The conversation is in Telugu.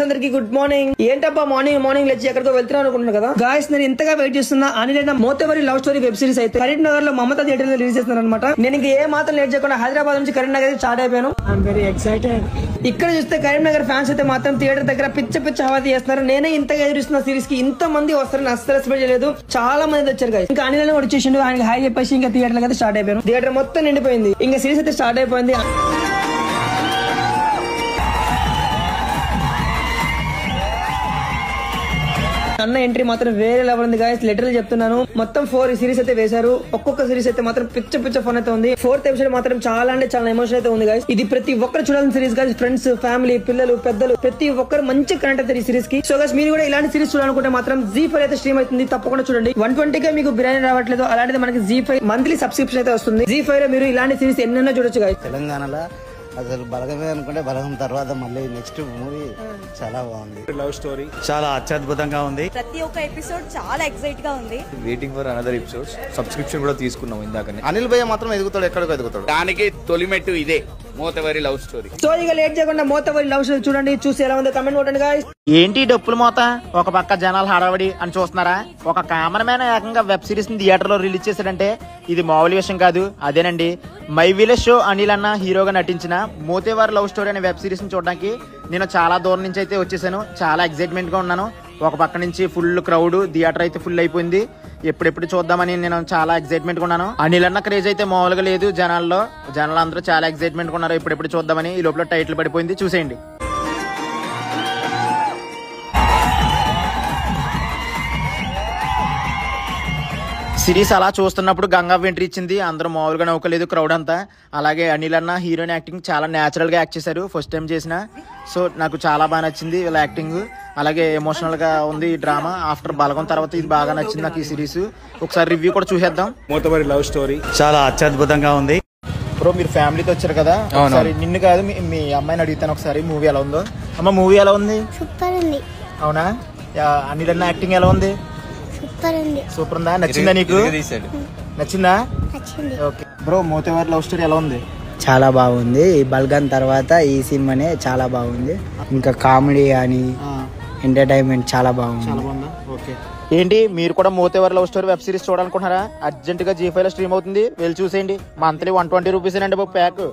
అందరికి గుడ్ మార్నింగ్. ఏంటబ్బా మార్నింగ్ లేచి ఎక్కడికో వెళ్తున్నా అనుకుంటున్నా కదా గాయస్. నేను ఇంతగా వెయిట్ చేస్తున్నా Anil Motevari love story web series అయితే కరీంనగర్ లో మమతా థియేటర్ లో రిలీజ్ చేస్తున్నారు అనమాట. నేను ఇంకా ఏ మాత్రం లేట్ చేయకుండా హైదరాబాద్ నుంచి కరీంనగర్ స్టార్ట్ అయిపోయాను. I'm very excited. ఇక్కడ చూస్తే కరీంనగర్ ఫ్యాన్స్ అయితే మాత్రం థియేటర్ దగ్గర పిచ్చ హవాతి చేస్తున్నారు. నేనే ఇంతగా ఎదురుస్తున్న సిరీస్ కి ఇంత మంది వస్తారని అస్సలు ఎక్స్పెక్ట్ చేయలేదు. చాలా మంది వచ్చారు గాయస్. ఇంకా అనిల్ కూడా వచ్చేసిండు. ఆయనకి హాయ్ చెప్పేసి ఇంకా థియేటర్ అయితే స్టార్ట్ అయిపోయాను. థియేటర్ మొత్తం నిండిపోయింది. ఇంకా సిరీస్ అయితే స్టార్ట్ అయిపోయింది. అన్న ఎంట్రీ మాత్రం వేరే లెవెల్ ఉంది గాయస్. లిటరల్ చెప్తున్నాను. మొత్తం 4 సిరీస్ అయితే వేశారు. ఒక్కొక్క సిరీస్ అయితే మాత్రం పిచ్చ ఫన్ అయితే ఉంది. 4th ఎపిసోడ్ మాత్రం చాలా అంటే చాలా ఎమోషన్ అయితే ఉంది గాయస్. ఇది ప్రతి ఒక్కరు చూడాల్సిన సిరీస్ గాయస్. ఫ్రెండ్స్, ఫ్యామిలీ, పిల్లలు, పెద్దలు ప్రతి ఒక్కరు మంచి కనెక్ట్ అవుతారు ఈ సిరీస్ కి. సో గాయస్ మీరు కూడా ఇలాంటి సిరీస్ చూడాలనుకుంటే మాత్రం ZEE5 అయితే స్ట్రీమ్ అవుతుంది. తప్పకుండా చూడండి. 120కే మీకు బిర్యానీ రావట్లేదు. అలాంటిది మనకి ZEE5 మంత్లీ సబ్స్క్రిప్షన్ అయితే వస్తుంది. ZEE5 లో మీరు ఇలాంటి సిరీస్ ఎన్నెన్నో చూడొచ్చు గాయస్. తెలంగాణలో అసలు బలగమే అనుకుంటే బలగం తర్వాత మళ్ళీ నెక్స్ట్ మూవీ చాలా బాగుంది. లవ్ స్టోరీ చాలా అత్యద్భుతంగా ఉంది. ప్రతి ఒక్క ఎపిసోడ్ చాలా ఎక్సైట్ గా ఉంది. Waiting for another episodes. Subscription కూడా తీసుకున్నాం ఇందాకనే. అనిల్ భయ్య మాత్రం ఎదుగుతాడు, ఎక్కడికి ఎదుగుతాడు. దానికి తొలిమెట్టు ఇదే మోతవరి లవ్ స్టోరీ. సో ఇక లేట్ చేయకుండా మోతవరి లవ్ స్టోరీ చూడండి. చూసి ఎలా ఉందో కమెంట్ కొట్టండి గాయస్. ఏంటి డప్పుల మోత? ఒక పక్క జనాలు హడావడి అని చూస్తున్నారా? ఒక కామన్ ఏకంగా వెబ్ సిరీస్ ని థియేటర్ లో రిలీజ్ చేశాడంటే ఇది మామూలు విషయం కాదు. అదేనండి మై విలేజ్ షో అనిల్ అన్న హీరోగా నటించిన మోతేవారి లవ్ స్టోరీ అనే వెబ్ సిరీస్ ని చూడడానికి నేను చాలా దూరం నుంచి అయితే వచ్చేసాను. చాలా ఎక్సైట్మెంట్ గా ఉన్నాను. ఒక పక్క నుంచి ఫుల్ క్రౌడ్, థియేటర్ అయితే ఫుల్ అయిపోయింది. ఎప్పుడెప్పుడు చూద్దామని నేను చాలా ఎక్సైట్మెంట్ గా ఉన్నాను. అనిల్ అన్న క్రేజ్ అయితే మామూలుగా లేదు జనాల్లో. జనాలు అందరూ చాలా ఎక్సైట్మెంట్ గా ఉన్నారు. ఎప్పుడెప్పుడు చూద్దామని. ఈ లోపల టైటిల్ పడిపోయింది, చూసేయండి. సిరీస్ అలా చూస్తున్నప్పుడు గంగా ఎంట్రీ ఇచ్చింది. అందరూ మామూలుగా నవ్వుకోలేదు క్రౌడ్ అంతా. అలాగే అనిల్ అన్న హీరోయిన్ యాక్టింగ్ చాలా న్యాచురల్ గా యాక్ట్ చేశారు. ఫస్ట్ టైం చేసిన. సో నాకు చాలా బాగా నచ్చింది వీళ్ళ యాక్టింగ్. అలాగే ఎమోషనల్ గా ఉంది ఈ డ్రామా. ఆఫ్టర్ బలగం తర్వాత ఇది బాగా నచ్చింది నాకు ఈ సిరీస్. ఒకసారి రివ్యూ కూడా చూసేద్దాం. మోతవరి లవ్ స్టోరీ చాలా అత్యద్భుతంగా ఉంది. బ్రో మీరు ఫ్యామిలీతో వచ్చారు కదా, ఒకసారి నిన్ను కాదు మీ అమ్మాయిని అడుగుతాను ఒకసారి మూవీ ఎలా ఉందో. అమ్మ మూవీ ఎలా ఉంది? సూపర్ ఉంది. అవునా? అనిల్ అన్న యాక్టింగ్ ఎలా ఉంది? సూపర్ ఉంది. సూపర్ ఉందా? నచ్చిందా నీకు? నచ్చిందా? నచ్చింది. Okay bro Mothevari love story ఎలా ఉంది? చాలా బాగుంది. ఈ బల్గన్ తర్వాత ఈ సినిమానే చాలా బాగుంది. ఇంకా కామెడీ అని ఎంటర్టైన్మెంట్ చాలా బాగుంది. చాలా బాగుందా? ఓకే. ఏంటి మీరు కూడా Motevari love story web series చూడాలనుకుంటున్నారా? అర్జెంట్ గా ZEE5 లో స్ట్రీమ్ అవుతుంది, వెళ్ళి చూసేయండి. మంత్లీ 120 రూపీస్ అండి ప్యాక్.